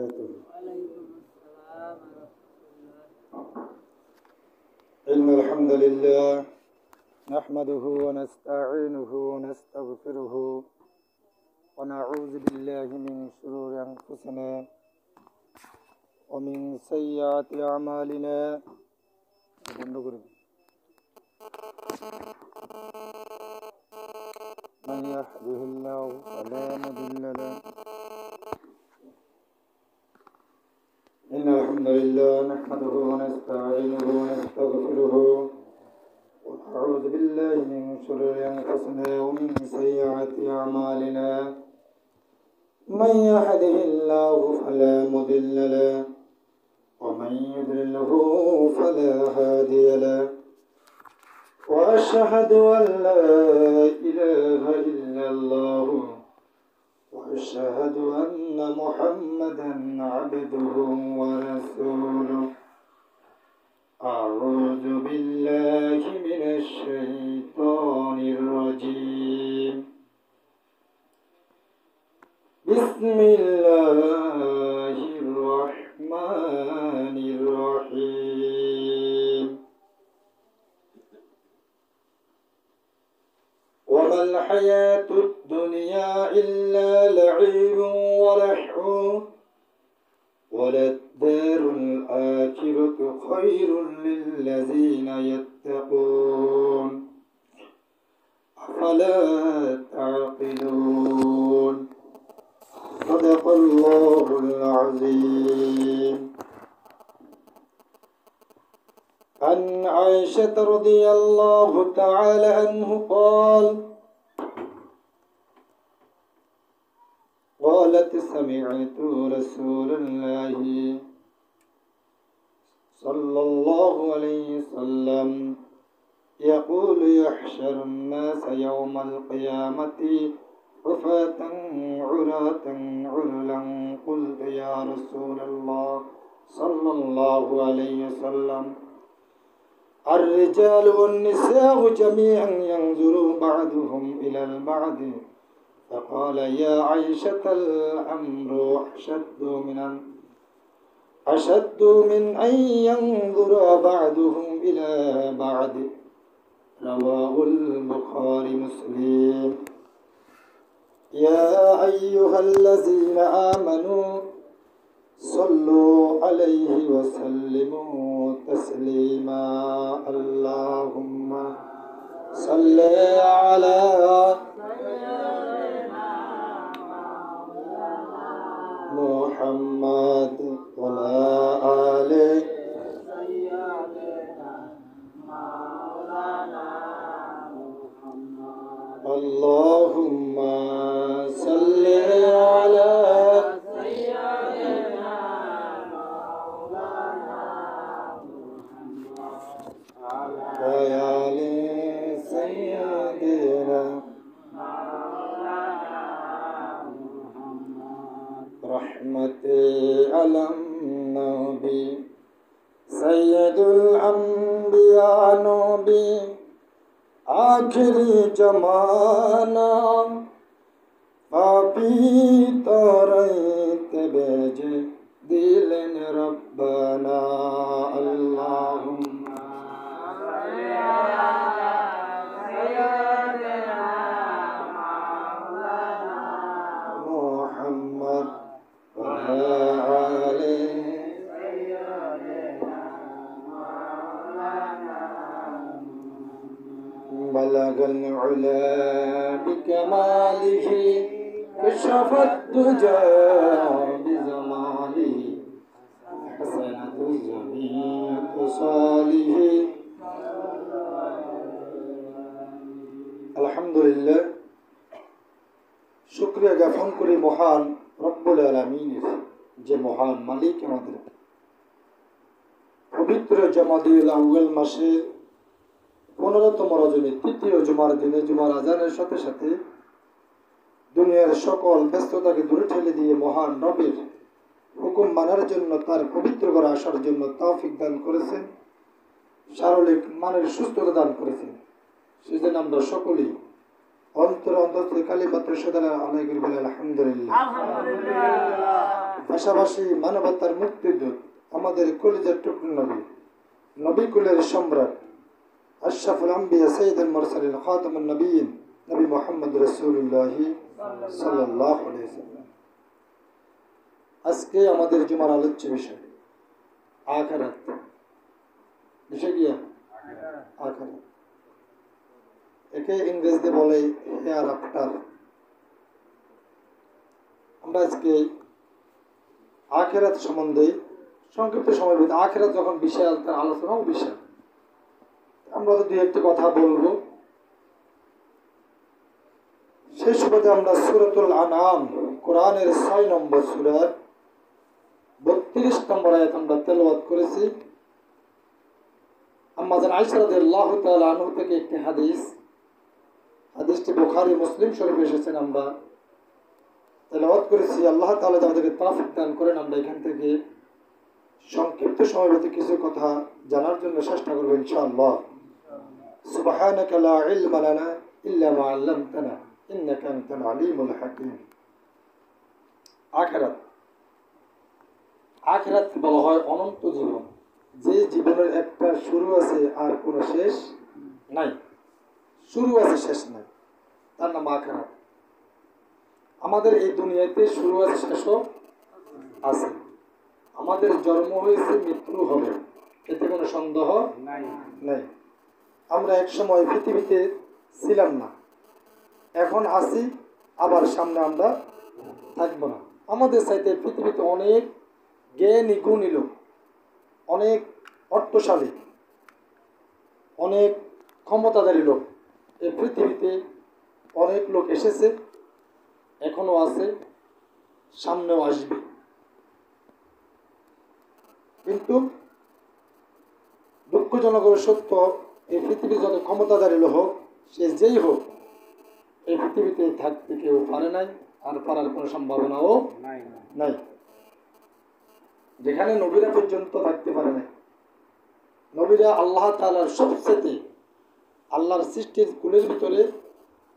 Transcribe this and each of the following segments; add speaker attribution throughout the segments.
Speaker 1: وعليكم السلام ورحمة الله. إن الحمد لله نحمده ونستعينه ونستغفره ونعوذ بالله من شرور أنفسنا ومن سيئات أعمالنا من يهده الله فلا مضل له. إن الحمد لله نحمده ونستعينه ونستغفره ونعوذ بالله من شرور أنفسنا ومن سيئات أعمالنا من يهده الله فلا مضل له ومن يضلله فلا هادي له وأشهد أن لا إله إلا الله وأشهد أن محمدا عبده ورسوله. أعوذ بالله من الشيطان الرجيم. بسم الله الرحمن الرحيم. وما الحياة الدنيا إلا لعب ولهو وللدار الآخرة خير للذين يتقون أفلا تعقلون. صدق الله العظيم. عن عائشة رضي الله تعالى عنه قالت سمعت رسول الله صلى الله عليه وسلم يقول يحشر الناس يوم القيامة حفاة عراة غرلا. قلت يا رسول الله صلى الله عليه وسلم الرجال والنساء جميعا ينظر بعضهم إلى البعض. فقال يا عائشة الأمر أشد من أن ينظر بعضهم إلى بعض. رواه البخاري مسلم. يا أيها الذين آمنوا صلوا عليه وسلموا تسليما. اللهم صل على محمد وعلى آله اللهم صل على وآل سيدنا رحمتي على النبي سيد الأنبياء نبي आखिरी जमाना पापी तोरते बेजे दिलन रब्बना अल्लाहुम्मा मुहम्मद व आले بلغ العلا بكماله كشف الدجى بزماله حسنة جميع خصاله. আলহামদুলিল্লাহ, শুকরিয়া জ্ঞাপন করি মহান রব্বুল আলামিনের, যে মহান মালিক আমাদের পবিত্র জমাদিউল আউয়াল মাসের 15তম রজনী তৃতীয় জুমার দিনে জুমার আজানের সাথে সাথে দুনিয়ার সকল ব্যস্ততাকে দূরে ঠেলে দিয়ে মহান রবের হুকুম মানার জন্য, তার পবিত্র ঘরে আসার জন্য তৌফিক দান করেছেন, শারীরিক মানের সুস্থতা দান করেছেন। সেজন্য আমরা সকলেই অন্তর অন্তর কালিমাতুর সাদালা আলাইহি ওয়া আলহামদুলিল্লাহ। পাশাপাশি মানবতার মুক্তিদূত আমাদের কলিজার টুকরো নবী, নবী কুলের সম্রাট, আশরাফুল আম্বিয়া সাইয়্যিদুল মুরসালিন খাতামুন নবিয়্যিন নবী মুহাম্মদ রাসূলুল্লাহ সাল্লাল্লাহু আলাইহি ওয়াসাল্লাম। আজকে আমাদের জুমার আলোচ্য বিষয় আখিরাত। বিষয় কি? আখিরাত। একে ইংরেজিতে বলে হেয়ার আফটার। আমরা আজকে আখিরাত সম্বন্ধে সংক্ষিপ্ত সময়ের ভিতরে, আখিরাত যখন বিশাল তার আলোচনাও বিশাল, আমরা তো দুই একটি কথা বলবো। সেই সুবাদে আমরা সূরাতুল আনআম কোরআনের ৬ নম্বর সূরার ৩২ নম্বর আয়াত আমরা তেলাওয়াত করেছি। আম্মা জান আয়েশা রাদিয়াল্লাহু তাআলা আনহা থেকে একটি হাদিসটি বুখারী মুসলিম শরীফে এসেছেন, আমরা তেলাওয়াত করেছি। আল্লাহ তাআলা আমাদেরকে তৌফিক দান করেন আমরা এখান থেকে সংক্ষিপ্ত সময়ের মধ্যে কিছু কথা জানার জন্য চেষ্টা করব ইনশাআল্লাহ। সুবহানাকা লা ইলমা লানা ইল্লা মা আল্লামতানা ইন্নাকা আনতাল আলিমুল হাকীম। আখিরাত, আখিরাত বলা হয় অনন্ত জীবন, যে জীবনের একটা শুরু আছে আর কোনো শেষ নাই। শুরু আছে, শেষ নাই, তার নাম আখিরাত। আমাদের এই দুনিয়াতে শুরু আছে, শেষও আছে। আমাদের জন্ম হয়েছে, মৃত্যু হবে, এতে কোনো সন্দেহ নাই। আমরা এক সময় পৃথিবীতে ছিলাম না, এখন আছি, আবার সামনে আমরা থাকবো না। আমাদের চাইতে পৃথিবীতে অনেক জ্ঞানী গুণী লোক, অনেক অর্থশালী, অনেক ক্ষমতাধারী লোক এই পৃথিবীতে অনেক লোক এসেছে, এখনো আছে, সামনেও আসবে। কিন্তু দুঃখজনক সত্য, এই পৃথিবীর যত ক্ষমতাধারী লোক হোক, সে যেই হোক, এই পৃথিবীতে থাকতে কেউ পারে নাই, আর পারার কোনো সম্ভাবনাও নাই। যেখানে নবীরা পর্যন্ত থাকতে পারে নাই। নবীরা আল্লাহ তাআলার সবচেয়ে, আল্লাহর সৃষ্টির কুলের ভিতরে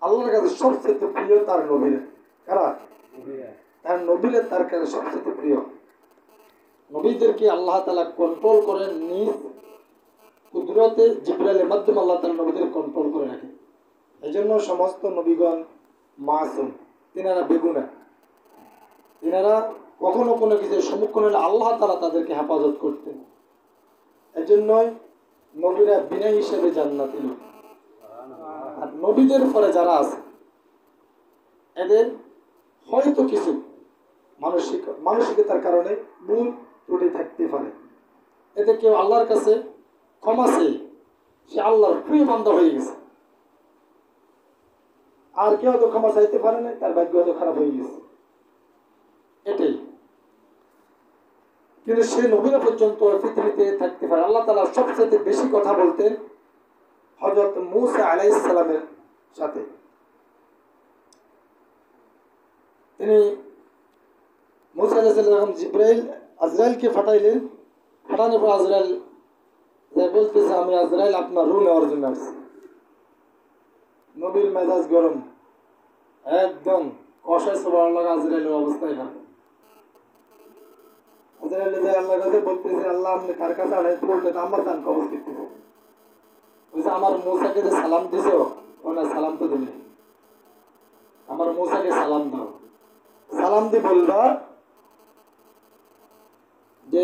Speaker 1: আল্লাহর কাছে সবচেয়ে প্রিয় তার নবীরা। কারা? তার নবীরা তার কাছে সবচেয়ে প্রিয়। নবীদেরকে আল্লাহ তাআলা কন্ট্রোল করেন নিজ কুদরতে, জিবরাইলের মাধ্যমে আল্লাহ তাআলা নবীদের কন্ট্রোল করে রাখেন। এই জন্য সমস্ত নবীগণ মাসুম, তিনারা বেগুনা। তিনারা কখনো কোনো কিছুর সম্মুখীন হলে আল্লাহ তাআলা তাদেরকে হেফাজত করতেন। এই জন্যই নবীরা বিনা হিসেবে জান্নাতি লোক। আর নবীদের পরে যারা আছে, এদের হয়তো কিছু মানসিকতার কারণে ভুল ত্রুটি থাকতে পারে। এতে কেউ আল্লাহর কাছে ক্ষমা চেয়ে সে আল্লাহর প্রিয় বান্দা হয়ে গেছে, আর কেউ হয়তো ক্ষমা চাইতে পারে না, তার ভাগ্য হয়তো খারাপ হয়ে গেছে, এটাই। কিন্তু সে নবীরা পর্যন্ত পৃথিবীতে থাকতে পারে। আল্লাহ তাআলা সবচেয়ে বেশি কথা বলতেন হযরত মূসা আলাইহিস সালামের সাথে। তিনি মূসা আলাইহিস সালাম জিবরাইল আজরাইলকে পাঠাইলেন। পাঠানোর পর আজরাইল বলতেছে, আমি আজরাইল আপনার রূহ নেওয়ার জন্য আসছি। নবীর মেজাজ গরম, একদম কষায় সবার লাগা। আজরাইলের অবস্থায় খারাপ। আজরাইল আল্লাহর কাছে বলতেছে, আল্লাহ আপনি কার কাছে আড়াইতে বলতেন, আমার দান কবজ করতে বলছে, আমার মূসাকে যে সালাম দিছ, ওনার সালাম তো দিলে, আমার মূসাকে সালাম দাও। সালাম দিয়ে বলবা যে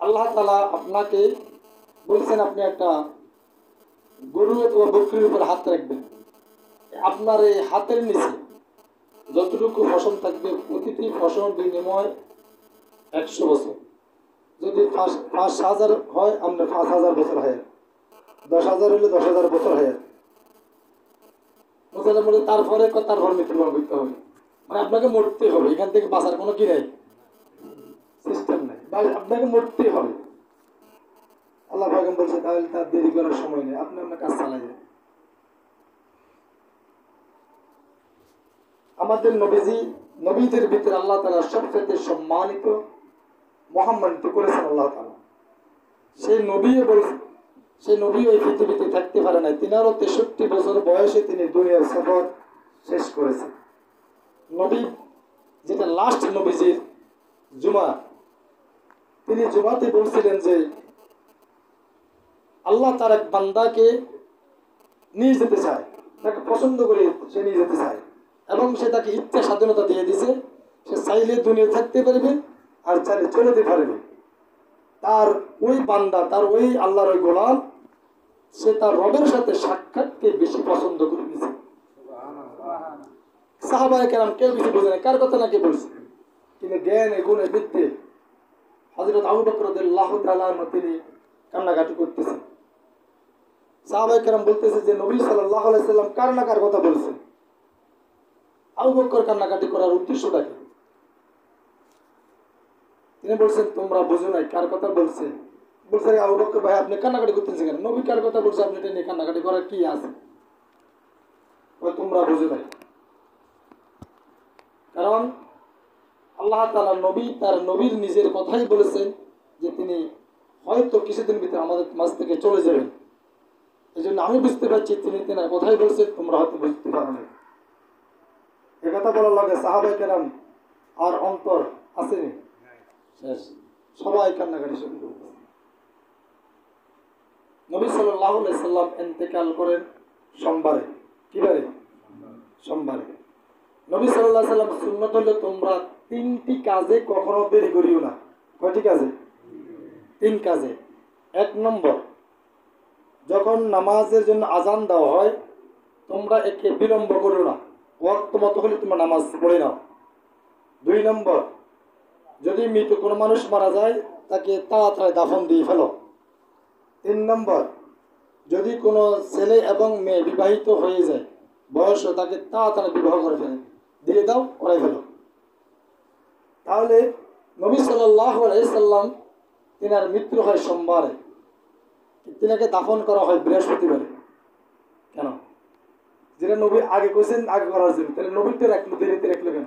Speaker 1: আল্লাহ তাআলা আপনাকে বলছেন, আপনি একটা গরু অথবা বকরির উপর হাত রাখবেন। আপনার এই হাতের নিচে যতটুকু ফসল থাকবে, প্রতিটি ফসল বিনিময় 100 বছর। যদি 5,000 হয়, আপনার 5,000 বছর হয়। 10,000 হলে 10,000 বছর হয়। তারপরে মৃত্যুবরণ করতে হবে, মানে আপনাকে মরতে হবে। এখান থেকে বাঁচার কোনো কি নাই, সিস্টেম নাই, আপনাকে মরতেই হবে। আল্লাহ পাক বলছে, তাহলে তার দেরি করার সময় নেই, আপনি আপনার কাজ চালাই যান। আমাদের নবীদের ভিতরে আল্লাহ তাআলা সবচেয়ে সম্মানিত, মহাম্মানিত করেছেন আল্লাহ তাআলা। সেই নবী সে নবী ওই পৃথিবীতে থাকতে পারে নাই। 63 বছর বয়সে তিনি দুনিয়ার সফর শেষ করেছেন। নবী যেটা লাস্ট নবীজির জুমা, তিনি জুমাতে বলছিলেন যে আল্লাহ তার এক বান্দাকে নিয়ে যেতে চায়, তাকে পছন্দ করে সে নিয়ে যেতে চায়, এবং সে তাকে ইচ্ছা স্বাধীনতা দিয়ে দিছে। সে চাইলে দুনিয়া থাকতে পারবে আর চাইলে চলে যেতে পারবে। তার ওই বান্দা, তার ওই আল্লাহর ওই গোলাম, সে তার রবের সাথে সাক্ষাৎকে বেশি পছন্দ করে দিয়েছে। সাহাবায়ে কেরাম কেউ কিছু বোঝে না, কার কথা না কে বলছে, কিন্তু জ্ঞানে গুণে বিদ্যে হযরত আবু বকর রাদিয়াল্লাহু তাআলা আনহু তিনি কান্নাকাটি করতেছেন। সাহাবায়ে কেরাম বলতেছে যে নবী সাল্লাল্লাহু আলাইহি সাল্লাম কার না কার কথা বলছেন, আবু বকর কান্নাকাটি করার উদ্দেশ্যটা কি? তিনি বলছেন তোমরা বুঝো নাই কার কথা বলছে। বলছে আবু বকর ভাই আপনি কান্নাকাটি করতেছেন কেন? নবী কার কথা বলছে, আপনি এটা নিয়ে কান্নাকাটি করার কি আছে? তোমরা বুঝো নাই। কারণ আল্লাহ তাআলা নবী তার নবীর নিজের কথাই বলেছেন যে তিনি হয়তো কিছুদিন ভিতরে আমাদের মাঝ থেকে চলে যাবেন। এই জন্য আমি বুঝতে পারছি তিনি তেনার কথাই বলছেন, তোমরা হয়তো বুঝতে পারো না। একথা বলার লাগে সাহাবায়ে কেরাম আর অন্তর আসেনি, শেষ, সবাই কান্নাকাটি শুরু করছে। নবী সাল্লাল্লাহু আলাইহি সাল্লাম ইন্তেকাল করেন সোমবারে। কি বারে? সোমবারে। নবী সাল্লাল্লাহু আলাইহি সাল্লাম সুন্নাত হলো তোমরা 3টি কাজে কখনো দেরি করিও না। কয়টি কাজে? 3 কাজে। 1 নম্বর, যখন নামাজের জন্য আজান দেওয়া হয় তোমরা একে বিলম্ব করো না, ওয়াক্ত মতো হলে তোমরা নামাজ পড়ে নাও। 2 নম্বর, যদি মৃত কোনো মানুষ মারা যায় তাকে তাড়াতাড়ি দাফন দিয়ে ফেলো। 3 নম্বর, যদি কোনো ছেলে এবং মেয়ে বিবাহিত হয়ে যায় বয়স, তাকে তাড়াতাড়ি বিবাহ করে দিয়ে দাও, করাই ফেলো। তাহলে নবী সাল্লাল্লাহু আলাইহি সাল্লাম তিনার মৃত্যু হয় সোমবারে, তিনাকে দাফন করা হয় বৃহস্পতিবারে। কেন? যেটা নবী আগে কইছেন আগে করার জন্য, তাহলে নবীরটা রাখলো, দেরিতে রাখলো কেন?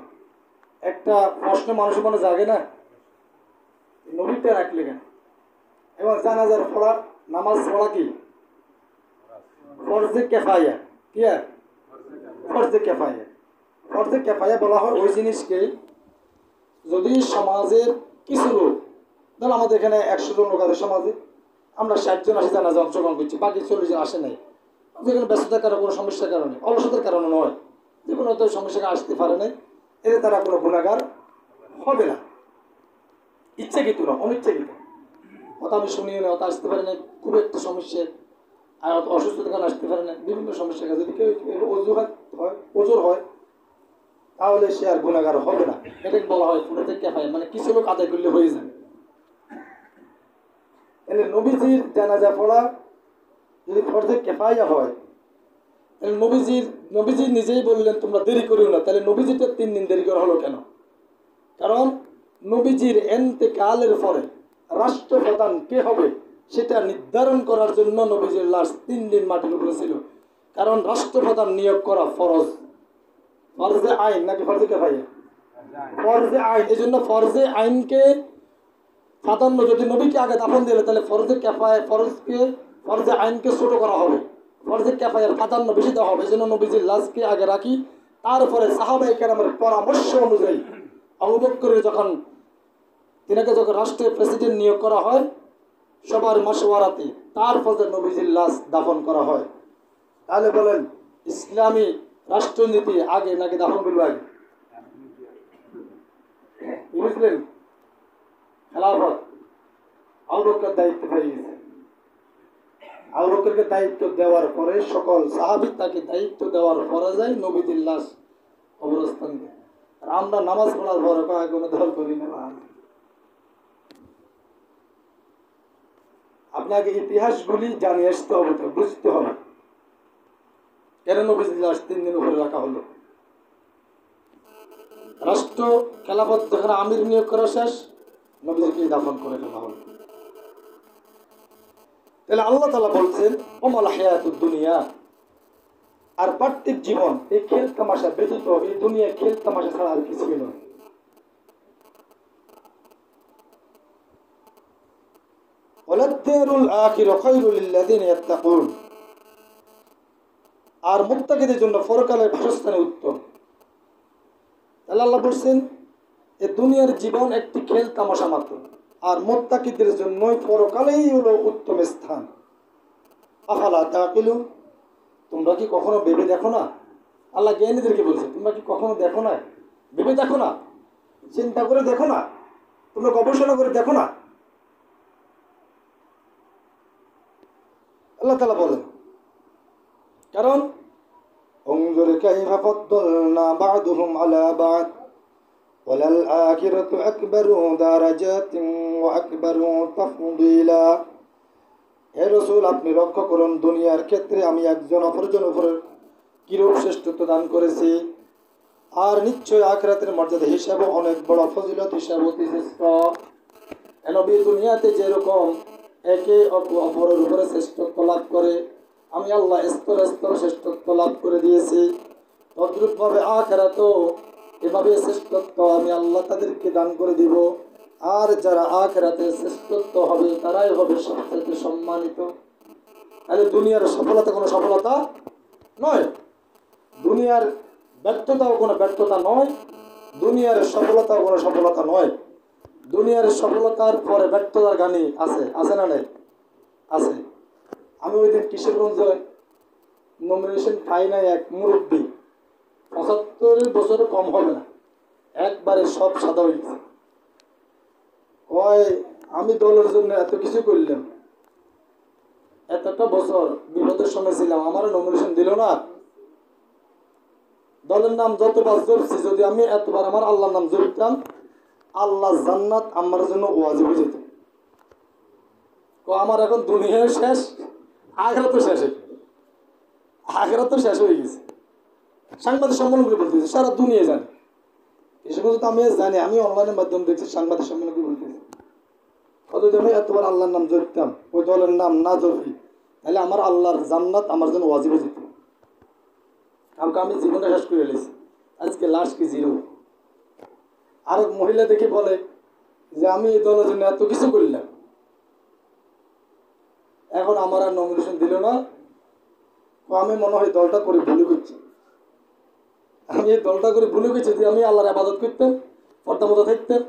Speaker 1: একটা প্রশ্ন মানুষের মনে জাগে না, নবীরটা রাখলে কেন? এবং জানাজার পড়া, নামাজ পড়া কি ফরজে কিফায়া। কি ফরজে কিফায়া? ফরজে কিফায়া বলা হয় ওই জিনিসকে যদি সমাজের কিছু লোক, ধর আমাদের এখানে 100 জন লোক আছে সমাজে, আমরা 60 জন আসি জানাজা অংশগ্রহণ করছি, বাকি 40 জন আসে নাই, যেখানে ব্যস্ততার কারণে, কোনো সমস্যার কারণে, অলসতার কারণে নয়, যে কোনো তো সমস্যাকে আসতে পারে নাই, এতে তারা কোনো গুনাহগার হবে না। ইচ্ছাকৃত না, অনিচ্ছাকৃত। হয়তো আমি শুনিও না, হয়তো আসতে পারে না, খুব একটা সমস্যা, আর অসুস্থতার কারণে আসতে পারে না, বিভিন্ন সমস্যার কাছে যদি কেউ অজুহাত হয়, ওজোর হয়, তাহলে সে আর গুনাহগার হবে না। এটাকে বলা হয় ফরজে কিফায়া, মানে কিছু লোক আদায় করলে হয়ে যাবে। তাহলে নবীজির জানাজা পড়া যদি ফরজে কিফায়া হয়, তাহলে নবীজি নিজেই বললেন তোমরা দেরি করিও না, তাহলে নবীজিটা 3 দিন দেরি করা হলো কেন? কারণ নবীজির ইন্তেকালের পরে রাষ্ট্রপ্রধান কে হবে সেটা নির্ধারণ করার জন্য নবীজির লাশ 3 দিন মাটির উপরে ছিল। কারণ রাষ্ট্রপ্রধান নিয়োগ করা ফরজ, ফরজে আইন নাকি ফরজে কিফায়া? ফরজে আইন। এই জন্য ফরজে আইনকে প্রাধান্য, যদি নবীকে আগে দাফন দিলে তাহলে ফরজে কিফায়া, ফরজে আইনকে ছোট করা হবে, ফরজে কিফায়ার প্রাধান্য বেশি দেওয়া হবে। এই জন্য নবীজির লাশকে আগে রাখি। তারপরে সাহাবায়ে কেরামের পরামর্শ অনুযায়ী আবু বকরের তিনাকে যখন রাষ্ট্রের প্রেসিডেন্ট নিয়োগ করা হয়, সবার মাশওয়ারাতে তারপরে নবীজির লাশ দাফন করা হয়। তাহলে বলেন ইসলামী রাষ্ট্রনীতি আগে নাকি দাফন করবে আগে? বুঝলেন? খেলাফত আবু বকর দায়িত্ব পেয়ে গেছে। আবু বকরকে দায়িত্ব দেওয়ার পরে সকল সাহাবী তাকে দায়িত্ব দেওয়ার পরে যায় নবীজির লাশ কবরস্থান। আর আমরা নামাজ পড়ার পরে কোনো দল করি না। আপনাকে ইতিহাসগুলি জানিয়ে আসতে হবে, তো বুঝতে হবে কেন নবীজির লাশ 3 দিন উপরে রাখা হলো। রাষ্ট্র খেলাফত যেখানে আমির নিয়োগ করা শেষ, নবীজিকে দাফন করে ফেলা হলো। তাহলে আল্লাহ তাআলা বলছেন ওমাল হায়াতুদ দুনিয়া, আর পার্থিব জীবন এই খেল তামাশা ব্যতীত, এই দুনিয়া খেল তামাশা ছাড়া আর কিছুই নয়। ওয়াদ-দারুল আখিরা খায়রুল লিল্লাযিনা ইয়াত্তাকুন, আর মুত্তাকিদের জন্য পরকালের বাসস্থান উত্তম। তাহলে আল্লাহ বলছেন এই দুনিয়ার জীবন একটি খেল তামাশা মাত্র, আর মুত্তাকিদের জন্য পরকালেই হলো উত্তম স্থান। আফালা তাকিলুন, তোমরা কি কখনো ভেবে দেখো না? আল্লাহ জ্ঞানীদেরকে বলছে, তোমরা কি কখনো দেখো না, ভেবে দেখো না, চিন্তা করে দেখো না, তোমরা গবেষণা করে দেখো না? আল্লাহ তাআলা বলেন, কারণ انظر كيف فضلنا بعضهم على بعض وللآخرة أكبر درجات وأكبر تفضيلا। হে রাসূল, আপনি লক্ষ্য করুন দুনিয়ার ক্ষেত্রে আমি একজন অপরজন উপরে কিরূপ শ্রেষ্ঠত্ব দান করেছি, আর নিশ্চয় আখিরাতের মর্যাদা হিসাবে অনেক বড় ফজিলত হিসাবে অতি শ্রেষ্ঠ। নবী দুনিয়াতে যেরকম একে অপরের উপরে শ্রেষ্ঠত্ব লাভ করে, আমি আল্লাহ স্তরে স্তরে শ্রেষ্ঠত্ব লাভ করে দিয়েছি, তদ্রূপভাবে আখিরাতেও এভাবে শ্রেষ্ঠত্ব আমি আল্লাহ তাদেরকে দান করে দিব। আর যারা আখিরাতে শ্রেষ্ঠত্ব হবে তারাই হবে সবচেয়ে সম্মানিত। তাহলে দুনিয়ার সফলতা কোনো সফলতা নয়, দুনিয়ার ব্যর্থতাও কোনো ব্যর্থতা নয়, দুনিয়ার সফলতাও কোনো সফলতা নয়। দুনিয়ার সফলতার পরে ব্যর্থতার গানই আছে, আছে না নাই? আছে। আমি ওই দিন কিশোরগঞ্জে নমিনেশন পাই নাই, এক মুরব্বী ৭৫ বছরে কম হবে না, একবারে সব সাদা হয়ে গেছে। কয় আমি দলের জন্য এত কিছু করলাম, এতটা বছর বিপদের সময় ছিলাম, আমার নমিনেশন দিল না। দলের নাম যতবার জপছি, যদি আমি এতবার আমার আল্লাহর নাম জপতাম, আল্লাহ জান্নাত আমার জন্য ওয়াজিব হয়ে যেত। আমার এখন দুনিয়া শেষ, আখিরাত তো শেষ, আখিরাত তো শেষ হয়ে গেছে। সাংবাদিক সম্মেলন করে বলতেছে, সারা দুনিয়া জানে, এসব তো আমি জানি, আমি অনলাইনের মাধ্যমে দেখছি সাংবাদিক সম্মেলন করে বলতেছি। অথচ আমি এতবার আল্লাহর নাম জপতাম, ওই দলের নাম না জপি, তাহলে আমার আল্লাহর জান্নাত আমার জন্য ওয়াজিব হয়ে যেত। কারণ আমি জীবনটা শেষ করে এলেছি, আজকে লাশ কি জিরো। আর মহিলা দেখে বলে যে আমি এই দলের জন্য এত কিছু করলাম, এখন আমার আর নমিনেশন দিল না। আমি মনে হয় দলটা করে ভুলে করছি, আমি এই দলটা করে ভুলে গেছি। যে আমি আল্লাহর ইবাদত করতাম, পর্দা মতো থাকতাম,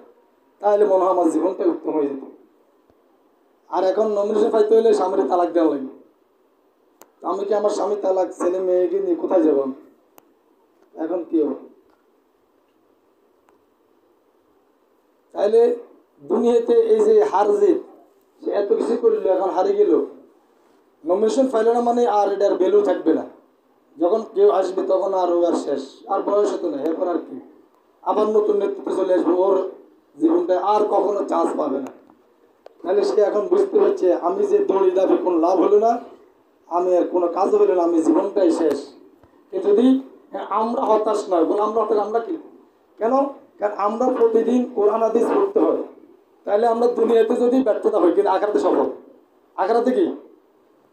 Speaker 1: তাহলে মনে হয় আমার জীবনটা উত্তম হয়ে যেত। আর এখন নমিনেশন পাইতে হলে স্বামীর তালাক দেওয়া লাগবে। আমি কি আমার স্বামী তালাক, ছেলে মেয়েকে নিয়ে কোথায় যাব? এখন কি হবে? তাইলে দুনিয়াতে এই যে হার জিত, সে এত কিছু করলো, এখন হারিয়ে গেল, নমিনেশন পাইল না মানে আর এটার ভ্যালু থাকবে না। যখন কেউ আসবে তখন আর ও আর শেষ, আর বয়স হতো না, এরপর আর কি, আবার নতুন নেতৃত্ব চলে আসবে, ওর জীবনটা আর কখনো চান্স পাবে না। তাহলে সে এখন বুঝতে পারছে আমি যে দৌড়ি দাবি কোনো লাভ হলো না, আমি আর কোনো কাজ হলো না, আমি জীবনটাই শেষ। যদি আমরা হতাশ নয়, বলে আমরা হতাশ, আমরা কি কেন? কারণ আমরা প্রতিদিন কোরআন হাদিস পড়তে হয়। তাহলে আমরা দুনিয়াতে যদি ব্যর্থতা হয়, কিন্তু আখিরাতে সফল। আখিরাতে কি?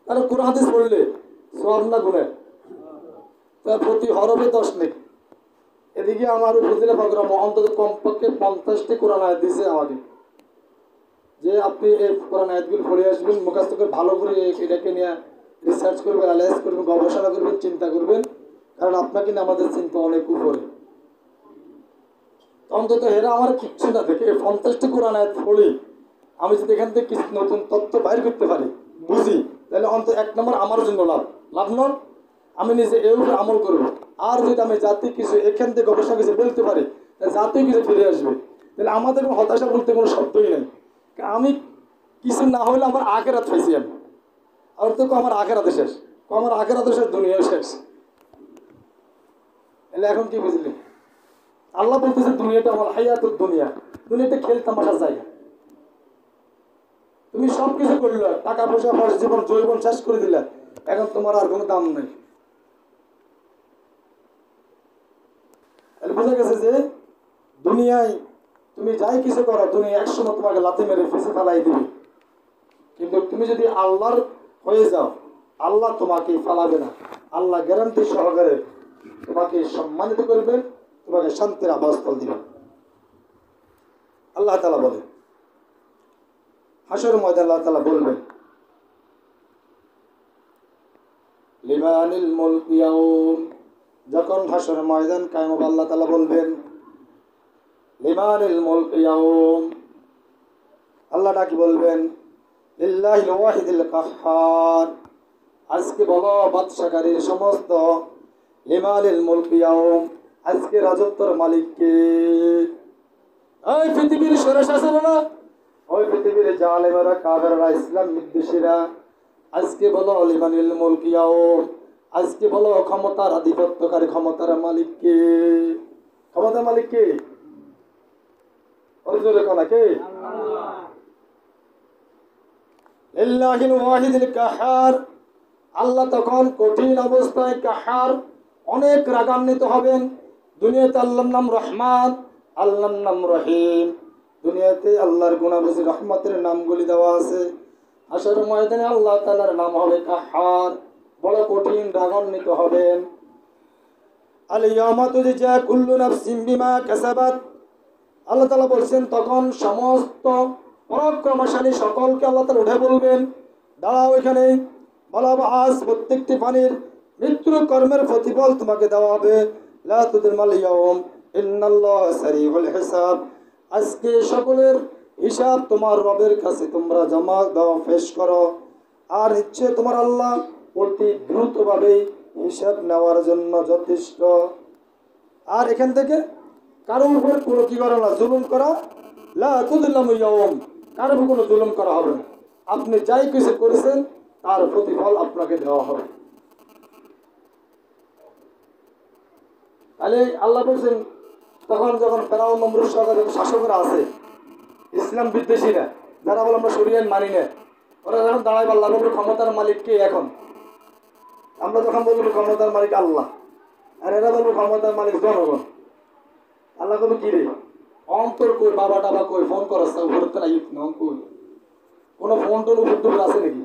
Speaker 1: তাহলে কোরআন হাদিস পড়লে সওয়াব না গুনাহ? তার প্রতি হরফে 10 নেই। এদিকে আমার উপজেলা প্রোগ্রাম অন্তত কমপক্ষে 50টি কোরআন আয়াত দিয়েছে আমাকে, যে আপনি এই কোরআন আয়াতগুলো পড়ে আসবেন, মুখস্থ করে ভালো করে এটাকে নিয়ে রিসার্চ করবেন, অ্যানালাইজ করবেন, গবেষণা করবেন, চিন্তা করবেন, কারণ আপনাকে নিয়ে আমাদের চিন্তা অনেক উপরে। অন্তত এরা আমার কিচ্ছু না থেকে 50টি কোরআন আয়াত পড়ি, আমি যদি এখান থেকে কিছু নতুন তথ্য বাইর করতে পারি, বুঝি, তাহলে অন্তত 1 নম্বর আমার জন্য লাভ, লাভ নয়? আমি নিজে এর উপরে আমল করবো। আর যদি আমি জাতি কিছু এখান থেকে গবেষণা কিছু বলতে পারি, জাতি কিছু ফিরে আসবে। তাহলে আমাদের হতাশা বলতে কোনো শব্দই নেই। আমি কিছু না হলে আমার আখিরাত পাইছি, আমি আর তো আমার আখিরাতে শেষ, আমার আখিরাতে শেষ, দুনিয়া শেষ। তাহলে এখন কি বুঝলি? আল্লাহ বলতেছে দুনিয়াটা আমার হায়াতুদ দুনিয়া, দুনিয়াটা খেল তামাশার জায়গা। তুমি সব কিছু করলে, টাকা পয়সা, জীবন জৈবন শেষ করে দিলে, এখন তোমার আর কোনো দাম নেই। বোঝা গেছে যে দুনিয়ায় তুমি যাই কিছু করো, দুনিয়া একসময় তোমাকে লাথি মেরে ফেসে ফালাই দিবে। কিন্তু তুমি যদি আল্লাহর হয়ে যাও, আল্লাহ তোমাকে ফালাবে না। আল্লাহ গ্যারান্টি সহকারে তোমাকে সম্মানিত করবে, তোমাকে শান্তির আবাসস্থল দিবে। আল্লাহ তাআলা বলে, হাসর ময়দানে আল্লাহ তাআলা বলবেন, লিমানিল মুলকু ইয়াউম, যখন হাসরের ময়দান কায়েম হবে আল্লাহ তাআলা বলবেন লিমানিল মুলকু ইয়াউম, আল্লাহ ডাকি বলবেন লিল্লাহিল ওয়াহিদিল কাহ্হার, আজকে বলো বাদশাকারীর সমস্ত, লিমানিল মুলকু ইয়াউম, আজকে রাজত্বের মালিক কে? ওই পৃথিবীর সরশাসন না, ওই পৃথিবীর জালেমেরা কাফেররা ইসলাম বিদ্বেষীরা, আজকে বলো লিমানিল মুলকু ইয়াউম, আজকে বলো ক্ষমতার আধিপত্যকারী ক্ষমতার মালিক কে? ক্ষমতার মালিক কে? ওজোরে কোনা কে? আল্লাহ। লিল্লাহিল ওয়াহিদিল কাহ্হার, আল্লাহ তখন কঠিন অবস্থায় কাহ্হার, অনেক রাগান্বিত হবেন। দুনিয়াতে আল্লাহর নাম রহমান, আল্লাহর নাম রহিম, দুনিয়াতে আল্লাহর গুণাবলী রহমতের নামগুলি দেওয়া আছে। হাসরের ময়দানে আল্লাহ তাআলার নাম হবে কাহ্হার, বড় কঠিন রাগান্বিত হবেন। আল ইয়াওমা তুজজা কুল্লু নাফসিন বিমা কাসাবাত, আল্লাহ তাআলা বলছেন তখন সমস্ত পরাক্রমশালী সকলকে আল্লাহ তাআলা উঠে বলবেন দাঁড়াও এখানে, বলা আজ প্রত্যেকটি প্রাণীর মৃত্যুর কর্মের প্রতিফল তোমাকে দেওয়া হবে। লা তুযলামুল ইয়াওম ইন্নাল্লাহা সারিউল হিসাব, আজকে সকলের হিসাব তোমার রবের কাছে তোমরা জমা দাও, পেশ করো, আর ইচ্ছে তোমার আল্লাহ অতি দ্রুতভাবে হিসাব নেওয়ার জন্য যথেষ্ট। আর এখান থেকে কারোর উপর কোনো কি করা না, জুলুম করা, লা তুযলামুল ইয়াওম, কারোর উপর কোনো জুলুম করা হবে না। আপনি যাই কিছু করেছেন তার প্রতিফল আপনাকে দেওয়া হবে। তাহলে আল্লাহ বলছেন তখন যখন ফেরাউন নমরুদ সহ শাসকরা আছে ইসলাম বিদ্বেষীরা, যারা বলে আমরা শরিয়াত মানি না, ওরা যখন দাঁড়ায় আল্লাহ বলবে ক্ষমতার মালিক কে? এখন আমরা যখন বলবো ক্ষমতার মালিক আল্লাহ, আর এরা বলবো ক্ষমতার মালিক জনগণ। আল্লাহ বলবো কি রে অন্তর কই, বাবা টাবা কই, ফোন করাস ঘুরতে না, কই কোনো ফোন টোন উপর আছে নাকি?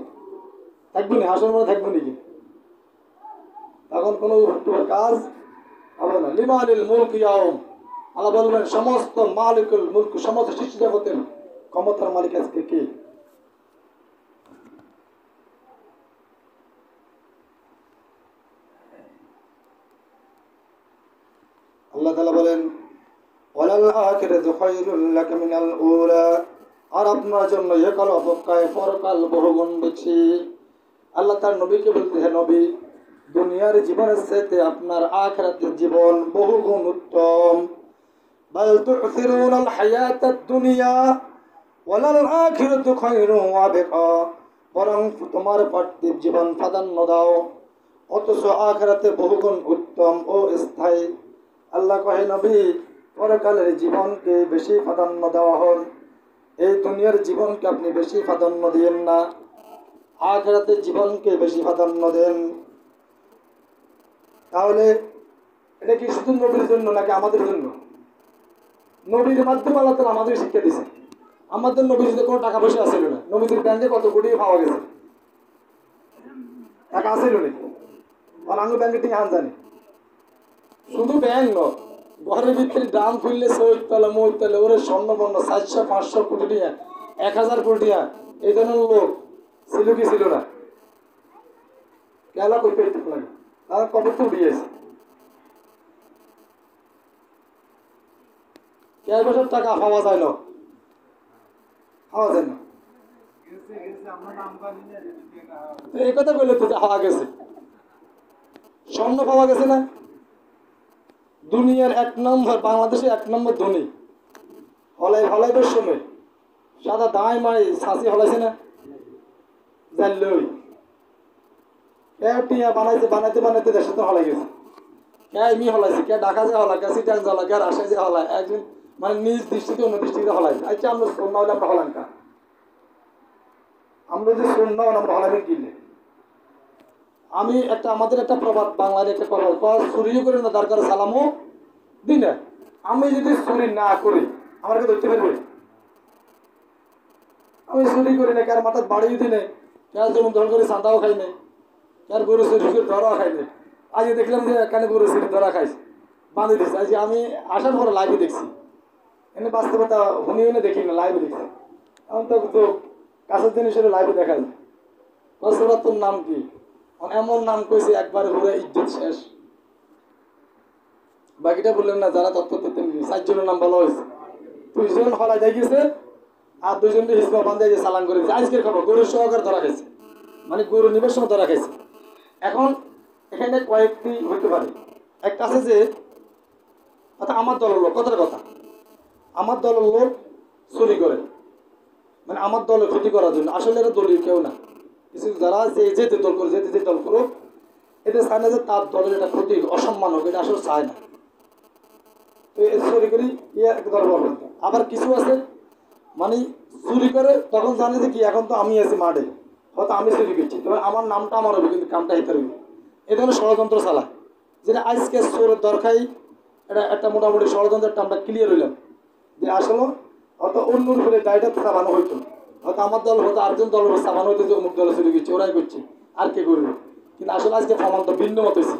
Speaker 1: থাকবি না, হাসর মনে থাকবো নাকি? তখন কোনো কাজ হবে না। লিমানিল মুলকু ইয়াউম, আল্লাহ বলবেন সমস্ত মালিকুল মুলক, সমস্ত সৃষ্টি জগতের ক্ষমতার মালিক আজকে কে? আল্লাহ তাআলা বলেন ওয়ালাল আখিরাতু খায়রুল লাকা মিনাল উলা, আর আপনার জন্য ইহকাল অপেক্ষায় পরকাল বহুগুণ বেশি। আল্লাহ তার নবীকে বলতে, হে নবী, দুনিয়ার জীবনের চাইতে আপনার আখিরাতের জীবন বহুগুণ উত্তম। বাল তু'থিরুনাল হায়াতাদ দুনিয়া ওয়ালাল আখিরাতু খায়রুন ওয়া আবকা, বরং তোমার পার্থিব জীবন প্রাধান্য দাও, অথচ আখিরাতে বহুগুণ উত্তম ও স্থায়ী। আল্লাহ কহে নবী, পরকালের জীবনকে বেশি প্রাধান্য দেওয়া হল, এই দুনিয়ার জীবনকে আপনি বেশি প্রাধান্য দিয়েন না, আখিরাতের জীবনকে বেশি প্রাধান্য দেন। তাহলে এটা কি শুধু নবীর জন্য নাকি আমাদের জন্য? নবীর মাধ্যমে আল্লাহ তাআলা আমাদের শিক্ষা দিয়েছে। আমাদের নবীর যদি কোনো টাকা পয়সা আসছিল না, নবীদের ব্যাংকে কত কোটি পাওয়া গেছে, টাকা আসছিল নাকি? আর আমি ব্যাংকে থেকে আন জানি, শুধু ব্যাংক নয়, ঘরের ভিতরে ড্রাম খুললে সৈতলে মৈতলে ওরে স্বর্ণ বর্ণ 400-500 কোটি টাকা, 1000 কোটি টাকা, এই ধরনের লোক ছিল কি ছিল না? কেলা করতে লাগে, তারা কবে তো উঠিয়েছে। কে বছর টাকা পাওয়া যায় না, পাওয়া যায় না, এই কথা বললে তো পাওয়া গেছে, স্বর্ণ পাওয়া গেছে না? দুনিয়ার 1 নম্বর, বাংলাদেশে 1 নম্বর ধনী হলাইবার সময় সাদা দায় মাই ছাঁচি হলাইছে না, জানলই কে বানাইতে বানাইতে বানাইতে দেশে তো হলাই গেছে। কে এমনি হলাইছে, কে ঢাকা যে হলা, কে সিটাং জ্বালা, কে রাজশাহী যে হলায়, একজন মানে নিজ দৃষ্টিতে অন্য দৃষ্টিতে হলাই। আচ্ছা আমরা সন্না হলে আমরা হলাম কা, আমরা যে সন্না আমরা হলামের কিনলে। আমি একটা আমাদের একটা প্রবাদ, বাংলার একটা প্রবাদ, চুরিও করে না দরকার সালামও দিন না। আমি যদি চুরি না করি আমাকে ধরতে পারবে? আমি চুরি করি না, কার মাথার বাড়িও দিই নাই, কার যেমন ধর করে চাঁদাও খাই নাই, কার গরু চুরি করে ধরাও খাই নাই। আজ দেখলাম যে কানে গরু চুরি ধরা খাইছে, বাঁধে দিচ্ছে। আজ আমি আসার পরে লাইভে দেখছি, এনে বাস্তবতা হুনি হুনে দেখি না, লাইভে দেখছি। এখন তো কাছের জিনিস লাইভে দেখা যায়। তোর নাম কি? এমন নাম কইছে একবারে পুরো ইজ্জত শেষ। বাকিটা বললেন না, যারা তথ্য দিতে 4 জনের নাম বলা হয়েছে, 2 জন হলাই যাই গেছে আর 2 জনকে হিসমা বান্ধে যে চালান করে দিয়েছে। আজকের খবর গরুর সহকার ধরা গেছে, মানে গরু নিবের সময় ধরা গেছে। এখন এখানে কয়েকটি হইতে পারে। একটা আছে যে অর্থাৎ আমার দলের লোক, কথার কথা, আমার দলের লোক চুরি করে, মানে আমার দলের ক্ষতি করার জন্য। আসলে এরা দলীয় কেউ না, কিছু যারা যে দল করে যে দল করুক, এদের চায় না যে তার দলের একটা ক্ষতি অসম্মান হোক, এটা আসলে চায় না। তো চুরি করি আবার কিছু আছে মানে চুরি করে তখন জানে যে কি এখন তো আমি আছি মাঠে, হয়তো আমি চুরি করছি, তবে আমার নামটা আমার হবে কিন্তু কামটা হিতে হবে। এ ধরনের ষড়যন্ত্র চালায়, যেটা আজকে চোরের দরকারই এটা একটা মোটামুটি ষড়যন্ত্রটা আমরা ক্লিয়ার হইলাম যে আসলে হয়তো অন্য উপরে দায়টা চাপানো হইতো, হয়তো আমার দল হয়তো আরেকজন দল চাপানো হইতো যে অমুক দলে চুরি করছে, ওরাই করছে, আর কে করবে। কিন্তু আসলে আজকে প্রমাণ তো ভিন্ন মত হয়েছে।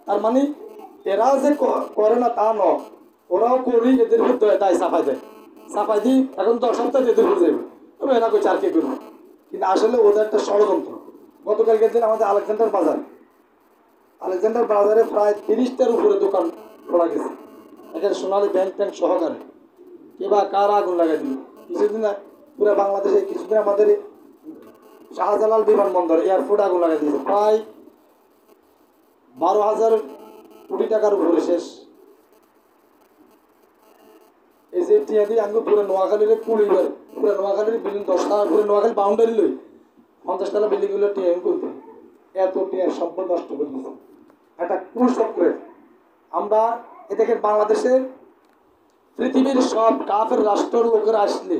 Speaker 1: তার মানে এরাও যে করে না তা নয়, ওরাও করি, এদের দায় সাফাই দেয়, সাফাই দিই এখন 10 সপ্তাহ এদের ঘুরে যাবে, তবে এরা করছে আর কে করবে। কিন্তু আসলে ওদের একটা ষড়যন্ত্র। গতকালকের দিন আমাদের আলেকজান্ডার বাজারে প্রায় 30টার উপরে দোকান খোলা গেছে, এখানে সোনালী ব্যাংক ট্যাঙ্ক সহকারে। কেবা কার আগুন লাগাই দিল কিছুদিন পুরো বাংলাদেশে, কিছুদিন আমাদের শাহজালাল বিমানবন্দর এয়ারপোর্ট আগুন লাগাই দিয়েছে, প্রায় 12,000 কোটি টাকার উপরে শেষ। এই যে টিয়া দিয়ে আমি পুরো নোয়াখালীর কুড়িবার, পুরো নোয়াখালীর বিল্ডিং 10টা, পুরো নোয়াখালী বাউন্ডারি লই 50 টাকা বিল্ডিং গুলো টিয়া করতে, এত টিয়ার সম্পদ নষ্ট করে দিচ্ছে একটা কুচক্রে। আমরা এ দেখেন বাংলাদেশের পৃথিবীর সব কাফের রাষ্ট্রের লোকেরা আসলে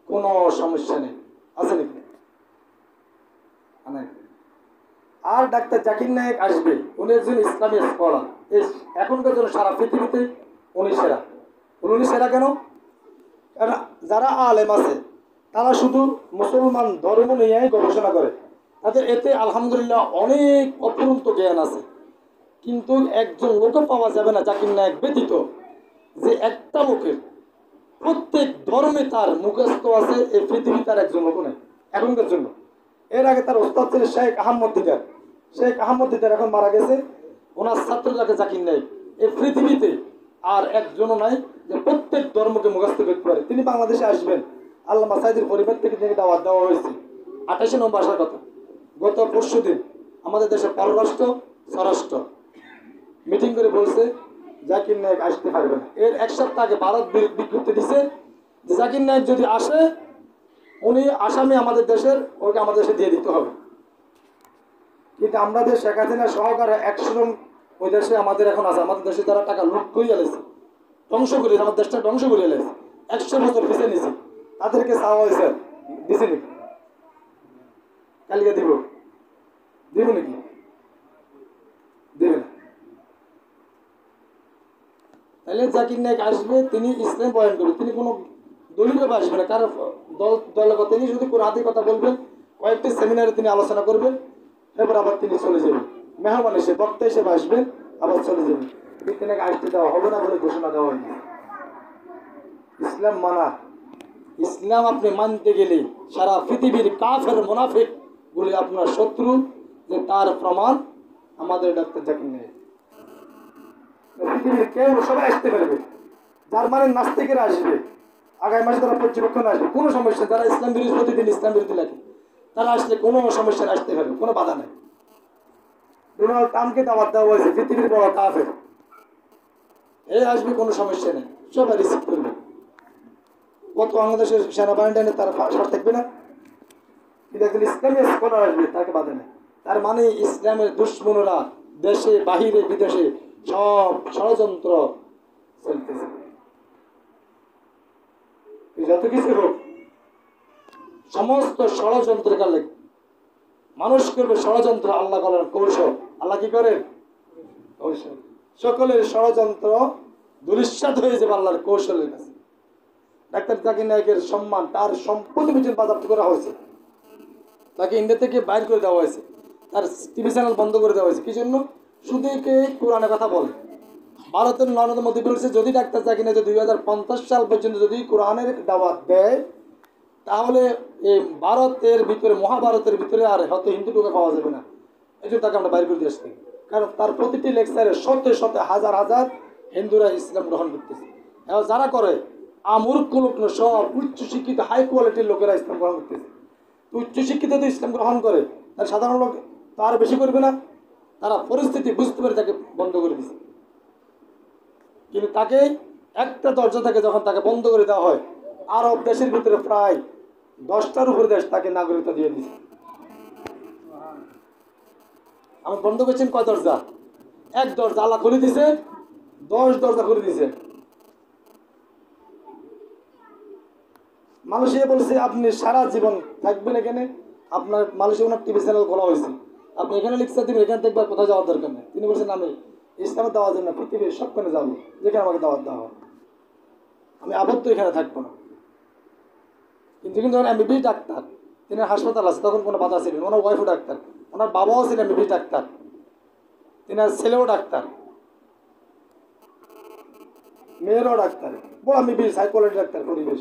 Speaker 1: কোনো সমস্যা নেই, আছে নাকি? আর ডাক্তার জাকির নায়েক আসবে, উনি একজন ইসলামী স্কলার, এখনকার জন্য সারা পৃথিবীতে উনি সেরা। উনি সেরা কেন? কারণ যারা আলেম আছে তারা শুধু মুসলমান ধর্ম নিয়ে গবেষণা করে, তাদের এতে আলহামদুলিল্লাহ অনেক অপরন্ত জ্ঞান আছে। কিন্তু একজন লোকও পাওয়া যাবে না জাকির নায়েক ব্যতীত যে একটা লোকের প্রত্যেক ধর্মে তার মুখস্থ আছে, এই পৃথিবী তার একজন লোক নেই এখনকার জন্য। এর আগে তার ওস্তাদ ছিলেন শেখ আহমদ দিদার, এখন মারা গেছে। ওনার ছাত্রটাকে জাকির নায়েক, এই পৃথিবীতে আর একজনও নাই যে প্রত্যেক ধর্মকে মুখস্থ করতে পারে। তিনি বাংলাদেশে আসবেন, আল্লামা সাইদির পরিবার থেকে তিনি দাওয়াত দেওয়া হয়েছে। 28 নম্বর আসার কথা। গত পরশু দিন আমাদের দেশের পররাষ্ট্র স্বরাষ্ট্র মিটিং করে বলছে জাকির নায়েক আসতে পারবে না। এর 1 সপ্তাহ আগে ভারত বিজ্ঞপ্তি দিছে যে জাকির নায়েক যদি আসে উনি আসামি আমাদের দেশের, ওকে আমাদের দেশে দিয়ে দিতে হবে। কিন্তু আমরা যে শেখ হাসিনা সহকারে 100 জন ওই দেশে আমাদের এখন আছে, আমাদের দেশে যারা টাকা লুট করে এলেছে, ধ্বংস করে, আমার দেশটা ধ্বংস করে এলেছে, 100 বছর পিছিয়ে নিছে, তাদেরকে চাওয়া হয়েছে, দিছে নাকি? কালকে দিব নাকি? দিবে না। তাহলে জাকির নায়েক আসবে, তিনি ইসলাম বয়ান করবে, তিনি কোনো দলীয় আসবে না, কারণ দলের কথা, তিনি শুধু কোরআনের কথা বলবেন, কয়েকটি সেমিনারে তিনি আলোচনা করবেন, এবার আবার তিনি চলে যাবেন, মেহমান এসে বক্তা হিসেবে আসবেন, আবার চলে যাবেন। তিনি আসতে দেওয়া হবে না বলে ঘোষণা দেওয়া হয়নি। ইসলাম মানা, ইসলাম আপনি মানতে গেলে সারা পৃথিবীর কাফের মুনাফিক বলে আপনার শত্রু, যে তার প্রমাণ আমাদের ডাক্তার জাকির নায়েক। পৃথিবীর কেউ সবাই আসতে পারবে, জার্মানির নাস্তিকেরা আসবে, আগামী মাসে তারা পর্যবেক্ষণ আসবে, কোনো সমস্যা, যারা ইসলাম বিরোধী প্রতিদিন ইসলাম বিরোধী লেখে তারা আসলে কোনো সমস্যা আসতে পারবে, কোনো বাধা নেই। ডোনাল্ড ট্রাম্পকে দাওয়াত দেওয়া হয়েছে, পৃথিবীর বড় কাফের, এই আসবে, কোনো সমস্যা নেই, সবাই রিসিভ করবে। কত বাংলাদেশের সেনাবাহিনী তার সার থাকবে না, কিন্তু একজন ইসলামী স্কলার আসবে, তাকে বাধা নেই। তার মানে ইসলামের দুশ্মনরা দেশে বাহিরে বিদেশে সব ষড়যন্ত্র চলতেছে। যত কিছু হোক, সমস্ত ষড়যন্ত্রের কালে মানুষ করবে ষড়যন্ত্র, আল্লাহ করেন কৌশল। আল্লাহ কি করেন? কৌশল। সকলের ষড়যন্ত্র দুলিশ্বাত হয়ে যাবে আল্লাহর কৌশলের কাছে। ডাক্তার জাকির নায়েকের সম্মান, তার সম্পত্তি পর্যন্ত বাজেয়াপ্ত করা হয়েছে, তাকে ইন্ডিয়া থেকে বাইর করে দেওয়া হয়েছে, তার টিভি চ্যানেল বন্ধ করে দেওয়া হয়েছে। কি জন্য? শুধু কে কোরআনের কথা বলে। ভারতের নরেন্দ্র মোদী বলছে যদি ডাক্তার জাকির নায়েক 2050 সাল পর্যন্ত যদি কোরআনের দাওয়াত দেয়, তাহলে এই ভারতের ভিতরে, মহাভারতের ভিতরে আর হয়তো হিন্দুটুকু পাওয়া যাবে না। এই জন্য তাকে আমরা বাইরে করে দিয়ে আসছি। কারণ তার প্রতিটি লেকচারে শত শত হাজার হাজার হিন্দুরা ইসলাম গ্রহণ করতেছে। এবং যারা করে আমূর্খ লোক না, সব উচ্চশিক্ষিত হাই কোয়ালিটির লোকেরা ইসলাম গ্রহণ করতেছে। উচ্চশিক্ষিত যদি ইসলাম গ্রহণ করে তাহলে সাধারণ লোক তো আর বেশি করবে না। তারা পরিস্থিতি বুঝতে পারে তাকে বন্ধ করে দিচ্ছে। কিন্তু তাকে একটা দরজা থেকে যখন তাকে বন্ধ করে দেওয়া হয়, আরব দেশের ভিতরে প্রায় 10টার উপরে দেশ তাকে নাগরিকতা দিয়ে দিচ্ছে। আমি বন্ধ করছেন কয় দরজা? এক দরজা আল্লাহ খুলে দিছে, 10 দরজা খুলে দিছে। মালয়েশিয়া বলছে আপনি সারা জীবন থাকবেন এখানে, আপনার মালয়েশিয়া টিভি চ্যানেল খোলা হয়েছে, আপনি এখানে লিখতে দিবেন, এখান থেকে কোথাও যাওয়ার দরকার নেই। তিনি বলছেন আমি ইসলামের দাওয়াত দেন না, পৃথিবীর সবখানে যাবো, যেখানে আমাকে দাওয়াত দেওয়া হয়, আমি আবদ্ধ এখানে থাকবো না। কিন্তু কিন্তু যখন এমবিবিএস ডাক্তার, তিনি হাসপাতাল আছে, তখন কোনো বাধা ছিলেন। ওনার ওয়াইফও ডাক্তার, ওনার বাবাও ছিলেন এমবিবিএস ডাক্তার, তিনার ছেলেও ডাক্তার, মেয়েরও ডাক্তার, বড় এমবিবিএস হাই কোয়ালিটি ডাক্তার। পরিবেশ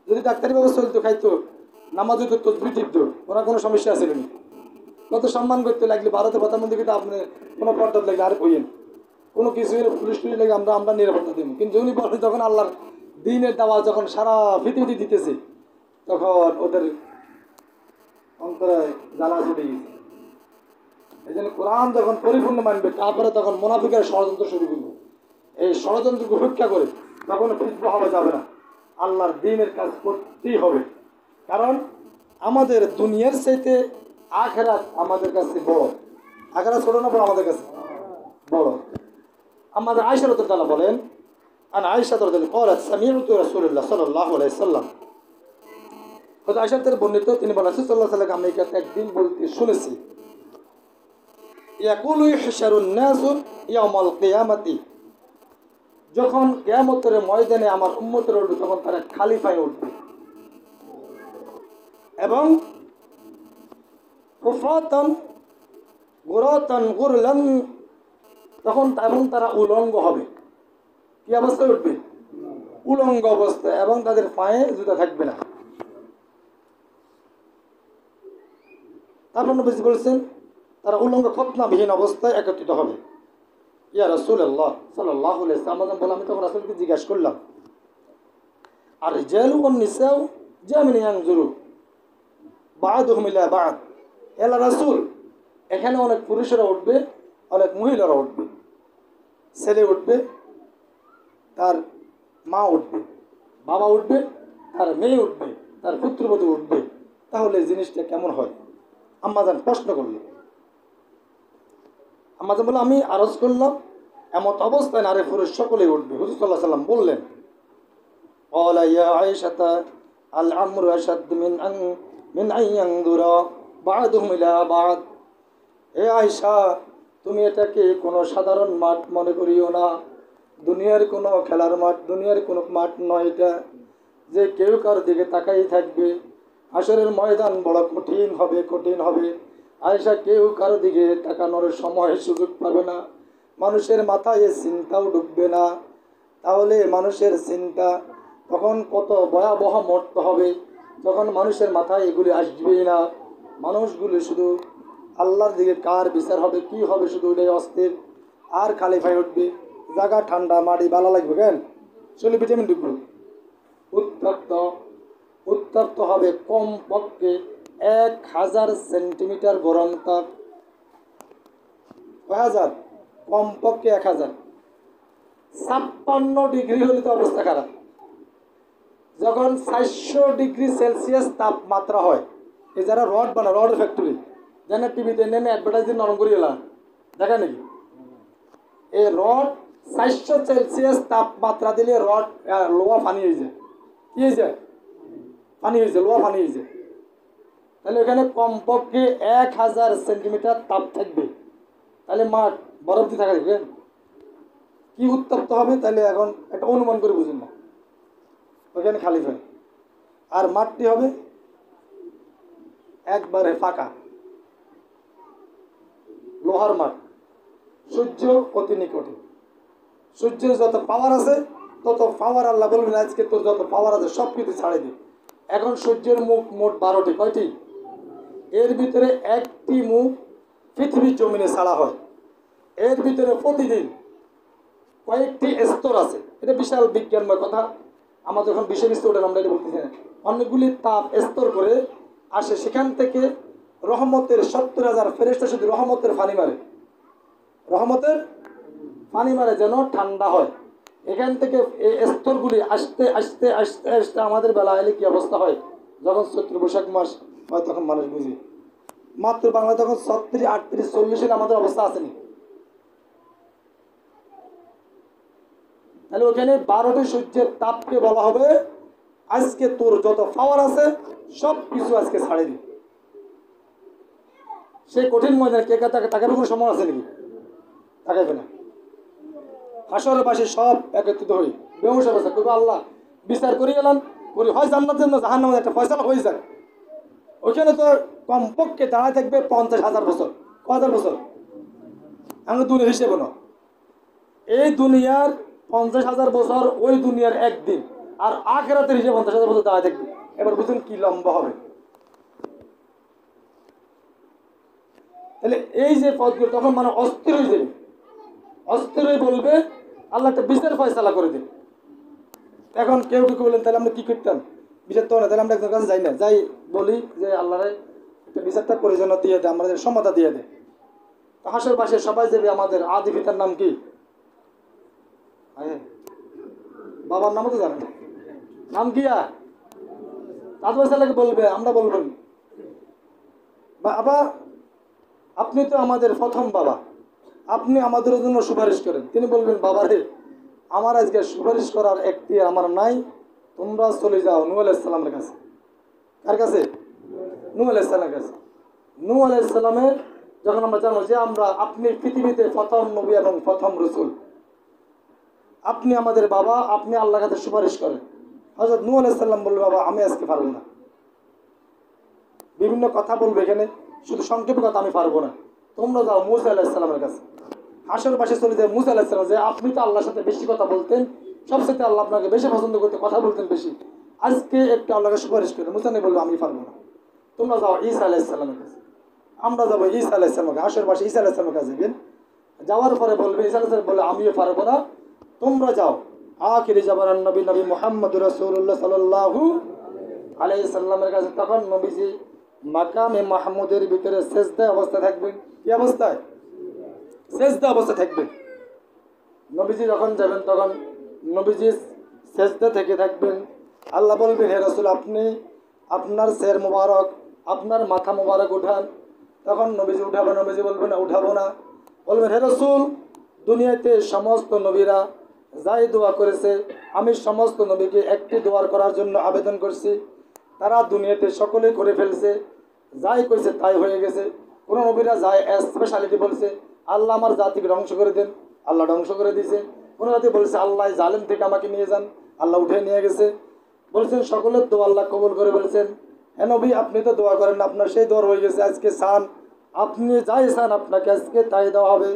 Speaker 1: যদি ডাক্তারি ব্যবস্থা চলতো, খাইতো, নামাজ হইতো, তসবিহ টিপতো, ওনার কোনো সমস্যা ছিল না। কত সম্মান করতে লাগলে ভারতের প্রধানমন্ত্রী, কিন্তু আপনি কোনো পর্দা লাগলে আর কইয়েন, কোনো কিছু পুলিশ টুলিশ লাগে আমরা নিরাপত্তা দেব। কিন্তু উনি বলেন যখন আল্লাহর দিনের দাওয়া যখন সারা পৃথিবীতে দিতেছে, তখন ওদের অন্তরে জ্বালা চলে গেছে। এই জন্য কোরআন যখন পরিপূর্ণ মানবে, তারপরে তখন মুনাফিকের ষড়যন্ত্র শুরু করবে। এই ষড়যন্ত্রকে উপেক্ষা করে তখন পিছপা হওয়া যাবে না, আল্লাহর দ্বীনের কাজ করতেই হবে। কারণ আমাদের দুনিয়ার চাইতে আখিরাত আমাদের কাছে বড়। আখিরাত ছোট না বড়? আমাদের কাছে বড়। আমাদের আয়েশা রাদিয়াল্লাহু তাআলা বলেন, আন আয়েশা রাদিয়াল্লাহু ক্বালাত সামি'তু রাসূলুল্লাহ সাল্লাল্লাহু আলাইহি সাল্লাম, হযরত আয়েশা থেকে বর্ণিত, তিনি বলেন রাসূল সাল্লাল্লাহু আলাইহি ওয়াসাল্লাম আমি একদিন বলতে শুনেছি, ইয়াকুলু ইহশারুন নাসু ইয়াউমাল কিয়ামাতি, যখন কিয়ামতের ময়দানে আমার উম্মতের উঠবে, তখন তারা খালি পায়ে উঠবে এবং কুফরাতান গুরাতান গুরলান, তখন তারা উলঙ্গ হবে। কি অবস্থায় উঠবে? উলঙ্গ অবস্থায়, এবং তাদের পায়ে জুতা থাকবে না। তারপর নবী বলছেন তারা উলঙ্গ খতনাবিহীন অবস্থায় একত্রিত হবে। ইয়া রাসূলুল্লাহ সাল্লাল্লাহু আলাইহি ওয়াসাল্লাম বলে, আমি তখন রাসূলকে জিজ্ঞাসা করলাম, আর রিজালু ওয়ান নিসাউ জামিন ইয়ানজুরু বা'দুহুম ইলা বা'দ, হে রাসূল, এখানে অনেক পুরুষেরা উঠবে, অনেক মহিলারা উঠবে, ছেলে উঠবে, তার মা উঠবে, বাবা উঠবে, তার মেয়ে উঠবে, তার পুত্রবধূ উঠবে। তাহলে জিনিসটা কেমন হয়? আম্মাজান প্রশ্ন করল। আম্মাজান বলে, আমি আরজ করলাম এমত অবস্থায় নারী পুরুষ সকলেই উঠবে। হুজুর সাল্লাল্লাহু আলাইহি ওয়াসাল্লাম বললেন, ক্বালা ইয়া আয়েশাতা আল আমরু আশাদ মিন আন ইয়ানজুরা বা'দুহুম ইলা বা'দ, হে আয়েশা, তুমি এটাকে কোনো সাধারণ মাঠ মনে করিও না, দুনিয়ার কোনো খেলার মাঠ, দুনিয়ার কোনো মাঠ নয় এটা, যে কেউ কার দিকে তাকাই থাকবে। হাসরের ময়দান বড় কঠিন হবে, কঠিন হবে। আয়েশা, কেউ কারো দিকে তাকানোর সময় সুযোগ পাবে না, মানুষের মাথায় চিন্তাও ঢুকবে না। তাহলে মানুষের চিন্তা তখন কত ভয়াবহ মরতে হবে, তখন মানুষের মাথায় এগুলি আসবেই না। মানুষগুলি শুধু আল্লাহর দিকে কার বিচার হবে, কি হবে, শুধু ওইটাই অস্থির। আর খালি পায়ে উঠবে, জায়গা ঠান্ডা, মাটি ভালো লাগবে, কেন শরীরে ভিটামিন ঢুকবে। উত্তপ্ত হবে কমপক্ষে 1000 সেন্টিমিটার গরম তাপ। 1000, কমপক্ষে 1000। 56 ডিগ্রি হলে তো অবস্থা খারাপ। যখন 400 ডিগ্রি সেলসিয়াস তাপমাত্রা হয়, এই যারা রড বানায়, রডের ফ্যাক্টরি, যেন টিভিতে নেমে অ্যাডভার্টাইজ দিয়ে নরম করে এলাম, দেখা নাকি? এই রড 400 সেলসিয়াস তাপমাত্রা দিলে রড লোহা পানি হয়ে যায়। কি হয়ে যায়? পানি হয়ে যায়, লোহা পানি হয়ে যায়। তাহলে এখানে কমপক্ষে 1000 সেন্টিমিটার তাপ থাকবে। তাহলে মাঠ বরফ দিয়ে থাকা দেখবেন কি উত্তপ্ত হবে। তাহলে এখন একটা অনুমান করে বুঝুন না, ওখানে খালি ফেল, আর মাঠটি হবে একবারে ফাঁকা, লোহার মাঠ, সূর্য অতি নিকটে। সূর্যের যত পাওয়ার আছে তত পাওয়ার আল্লাহ বলবেন আজকে তোর যত পাওয়ার আছে সব কিছু ছাড়ে দিই। এখন সূর্যের মুখ মোট 12টি, কয়টি? এর ভিতরে একটি মুখ পৃথিবীর জমিনে ছাড়া হয়। এর ভিতরে প্রতিদিন কয়েকটি স্তর আছে। এটা বিশাল বিজ্ঞানময় কথা, আমাদের যখন বিশেষ স্তর আমরা এটা বলতেছি না। অনেকগুলি তাপ স্তর করে আসে, সেখান থেকে রহমতের 70,000 ফেরেশতা শুধু রহমতের পানি মারে, রহমতের পানি মারে যেন ঠান্ডা হয়। এখান থেকে এই স্তরগুলি আসতে আসতে আসতে আসতে আমাদের বেলা এলে কি অবস্থা হয়, যখন চৈত্র বৈশাখ মাস হয় তখন মানুষ বুঝি মাত্র বাংলা তখন 36, 38, 40 আমাদের অবস্থা আসেনি। তাহলে ওখানে 12টি সূর্যের তাপকে বলা হবে আজকে তোর যত পাওয়ার আছে সব কিছু আজকে ছাড়ে দি। সেই কঠিন ময়দানে কে তাকাবে কোনো সময় আছে নাকি? তাকাবে না। হাসরের পাশে সব একত্রিত হই বেহুশ অবস্থা করবে, আল্লাহ বিচার করে গেলাম করি, হয় জান্নাতের না জাহান্নামের একটা ফয়সালা হয়ে যায়। ওইখানে তো কমপক্ষে দাঁড়ায় থাকবে 50,000 বছর, 1,000 বছর আমি দুনিয়া হিসেবে না। এই দুনিয়ার 50,000 বছর ওই দুনিয়ার একদিন, আর আখিরাতের হিসেবে 50,000 বছর দাঁড়ায় থাকবে। এবার বুঝুন কি লম্বা হবে। তাহলে এই যে পথগুলো তখন মানে অস্থির হয়ে যাবে, অস্থির হয়ে বলবে আল্লাহ একটা বিচার ফয়সালা করে দিন। এখন কেউ কেউ বললেন তাহলে আমরা কি করতাম, বিচার তো না, তাহলে আমরা একজনের কাছে যাই না, যাই বলি যে আল্লাহরে একটা বিচারটা করে যেন দিয়ে দেয়, আমাদের সমাধা দিয়ে দেয়। হাসের পাশে সবাই যাবে, আমাদের আদি পিতার নাম কি, বাবার নামও তো জানেন নাম কি, তাজবাসালাকে বলবে, আমরা বলবেন বাবা আপনি তো আমাদের প্রথম বাবা, আপনি আমাদের জন্য সুপারিশ করেন। তিনি বলবেন বাবা রে আমার আজকে সুপারিশ করার একটি আমার নাই, তোমরা চলে যাও নূহ আলাইহিস সালামের কাছে। কার কাছে? নূহ আলাইহিস সালামের কাছে। নূহ আলাইহিস সালামের যখন আমরা জানবো যে আমরা আপনি পৃথিবীতে প্রথম নবী এবং প্রথম রসুল, আপনি আমাদের বাবা, আপনি আল্লাহর কাছে সুপারিশ করেন। হযরত নূহ আলাইহিস সালাম বলল বাবা আমি আজকে পারবো না, বিভিন্ন কথা বলবো এখানে, শুধু সংক্ষেপে কথা, আমি পারবো না, তোমরা যাও মূসা আলাইহিস সালামের কাছে। হাসরের পাশে চলে যায় মূসা আলাইহিস সালাম, যে আপনি তো আল্লাহর সাথে বেশি কথা বলতেন, সবচেয়ে আল্লাহ আপনাকে বেশি পছন্দ করতে, কথা বলতেন বেশি, আজকে একটু আল্লাহকে সুপারিশ করে। মুসা নবী বলবো আমি পারবো না, তোমরা যাও ঈসা আলাইহিস সালামের কাছে। আমরা যাবো ঈসা আলাইহিস সালামের কাছে। হাসরের পাশে ঈসা আলাইহিস সালামের কাছে যাবেন, যাওয়ার পরে বলবে ঈসা আলাইহিস সালাম বলে আমিও পারবো না, তোমরা যাও আখিরি জামানার নবী নবী মুহাম্মদুর রাসূলুল্লাহ সাল্লাল্লাহু আলাইহি সাল্লামের কাছে। তখন নবীজি মাকামে মাহমুদের ভিতরে সেজদা অবস্থায় থাকবেন। কি অবস্থায়? সেজদা অবস্থায় থাকবেন। নবীজি যখন যাবেন তখন নবীজি সেজদা থেকে থাকবেন। আল্লাহ বলবেন হে রাসূল আপনি আপনার সের মোবারক, আপনার মাথা মোবারক উঠান। তখন নবীজি উঠাবেন, নবীজি বলবেন উঠাবো না। বলবেন হে রাসূল দুনিয়াতে সমস্ত নবীরা যাই দোয়া করেছে, আমি সমস্ত নবীকে একটি দোয়া করার জন্য আবেদন করছি, তারা দুনিয়াতে সকলে করে ফেলছে, যাই করেছে তাই হয়ে গেছে। কোনো নবীরা যায় স্পেশালিটি বলছে আল্লাহ আমার জাতিকে ধ্বংস করে দেন, আল্লাহ ধ্বংস করে দিয়েছে। কোনো জাতি বলছে আল্লাহ জালেম থেকে আমাকে নিয়ে যান, আল্লাহ উঠে নিয়ে গেছে। বলছেন সকলের দোয়া আল্লাহ কবুল করে। বলছেন হ্যাঁ নবী আপনি তো দোয়া করেন, আপনার সেই দোয়া হয়ে গেছে, আজকে চান, আপনি যাই চান আপনাকে আজকে তাই দেওয়া হবে।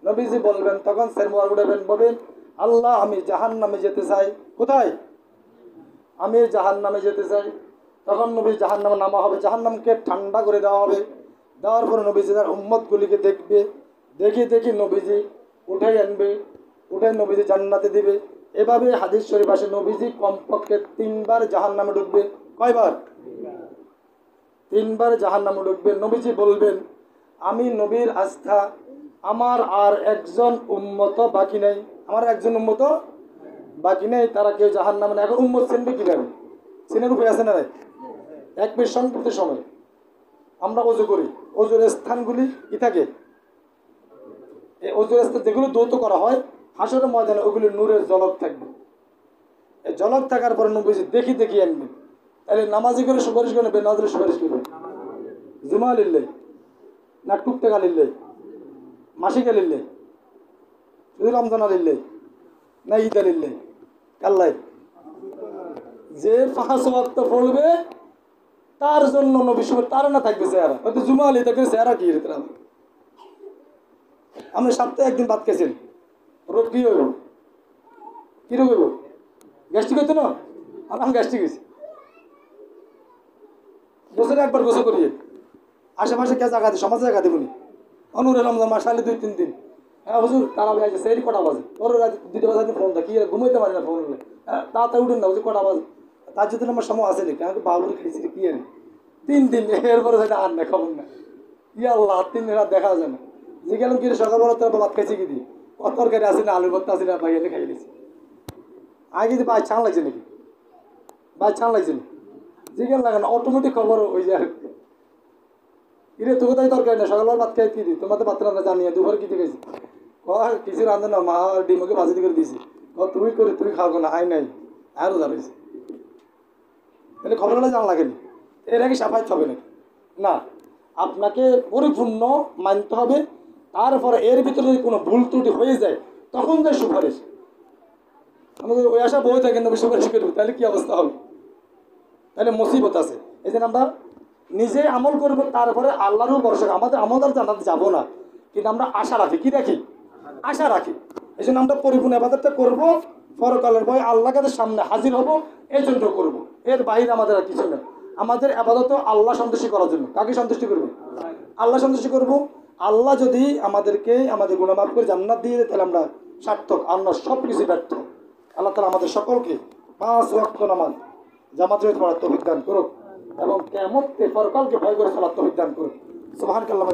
Speaker 1: নবীজি বলবেন, তখন সের মোবারক উঠাবেন, বলবেন আল্লাহ আমি জাহান্নামে যেতে চাই। কোথায়? আমি জাহান্নামে যেতে চাই। তখন নবী জাহান্নামে নামা হবে, জাহান্নামকে ঠান্ডা করে দেওয়া হবে। দেওয়ার পরে নবীজি তার উম্মতগুলিকে দেখবে, দেখি দেখি নবীজি উঠাই আনবে, উঠাই নবীজি জান্নাতে দিবে। এভাবে হাদিস শরীফ আসে নবীজি কমপক্ষে 3 বার জাহান্নামে ঢুকবে। কয়বার? 3 বার জাহান্নামে ঢুকবে। নবীজি বলবেন আমি নবীর আস্থা, আমার আর একজন উম্মত বাকি নেই, আমার একজন উম্মত বাকি নেই, তারা কেউ জাহান্নামে না। এখন উম্মত চিনবে কিভাবে? চিনার উপায় আছে না? এক মিনিট সংক্ষিপ্ত সময় আমরা অজু করি, অজুর স্থানগুলি কি থাকে? এই অজুর স্থান যেগুলো দৌত করা হয় হাসরের ময়দানে, ওগুলি নূরের ঝলক থাকবে। এই ঝলক থাকার পরে নবীজি দেখি দেখি আনবে। তাহলে নামাজি করে সুপারিশ করে নেবে, নামাজের সুপারিশ করবে জুমা লিল্লে না টুকটাকা লিল্লে, মাসিকা লিল্লে, শুধু রমজান লিল্লে না ঈদ লিল্লে, কাল্লাই যে 5 ওয়াক্ত পড়বে তার জন্য নবী সুপারিশ, তার না থাকবে চেহারা, হয়তো জুমা আলী থাকবে চেহারা কি আপনি সপ্তাহে একদিন ভাত খেয়েছেন, রোগ কি হইব? কি রোগ হইব? গ্যাস্ট্রিক হইতো না? আমি গ্যাস্ট্রিক হয়েছি। বছরে একবার গোসল করিয়ে আশেপাশে কে জায়গা দিই, সমাজে জায়গা দেবনি, অনুরে রমজান মাস আলে 2-3 দিন। হ্যাঁ হুজুর তারা ভাই সেই কটা বাজে ওর রাত 2টা বাজে ফোন কি ঘুমাইতে পারি না ফোন হলে হ্যাঁ তাড়াতাড়ি উঠেন না হুজুর কটা বাজে তার যদি আমার সময় আসে নাকি আমাকে বাবুরে খাইছি কি আর 3 দিন এরপরে সেটা আর না খবর না আল্লাহ 3 দিন রাত দেখা যায় না যে গেলাম কি সকালবেলা তোর ভাত খাইছি কি দিয়ে কত তরকারি আছে না আলুর ভর্তা আছে না ভাই খাই দিয়েছি আগে যে ভাই ছান লাগছে নাকি ভাই ছান লাগছে না যে গেল লাগে না অটোমেটিক খবর হয়ে যায় ইরে তো কোথায় তরকারি না সকালবেলা ভাত খাই কি দিই তোমাদের ভাত রান্না জানিয়ে দুপুরে কি খাইছি কিছু রান্ধে না মা ডিমকে ভাজি করে দিয়েছি তুই করে তুই খাওয়া না আই নাই আরও জানাইছি তাহলে খবরগুলো জানা লাগেনি এর আগে সাফাইতে হবে নাকি না আপনাকে পরিপূর্ণ মানতে হবে তারপরে এর ভিতরে যদি কোনো ভুল ত্রুটি হয়ে যায় তখন যে সুপারিশ আমাদের ওই আশা বই থাকেন আমি সুপারিশ করবো তাহলে কী অবস্থা হবে তাহলে মুসিবত আছে এই জন্য আমরা নিজে আমল করবো তারপরে আল্লাহরও ভরসা আমাদের আমলদার জানাতে যাবো না কিন্তু আমরা আশা রাখি কি রাখি আশা রাখি এই জন্য আমরা পরিপূর্ণ আবাদতটা করবো পরকালের ভয় আল্লাহ কাদের সামনে হাজির হব এই জন্য করবো এর বাইরে আমাদের আর কিছু নেই আমাদের আবাদত আল্লাহ সন্তুষ্টি করার জন্য কাকে সন্তুষ্টি করবো আল্লাহ সন্তুষ্টি করবো আল্লাহ যদি আমাদেরকে আমাদের গুনাহ মাফ করে জান্নাত দিয়ে দেয় তাহলে আমরা সার্থক আমরা সব কিছু ব্যর্থ আল্লাহ তাআলা আমাদের সকলকে 5 ওয়াক্ত নামাজ জামাতে পড়ার তৌফিক দান করুক এবং কিয়ামতে পরকালকে ভয় করে চলার তৌফিক দান করুক সুবহানাল্লাহ।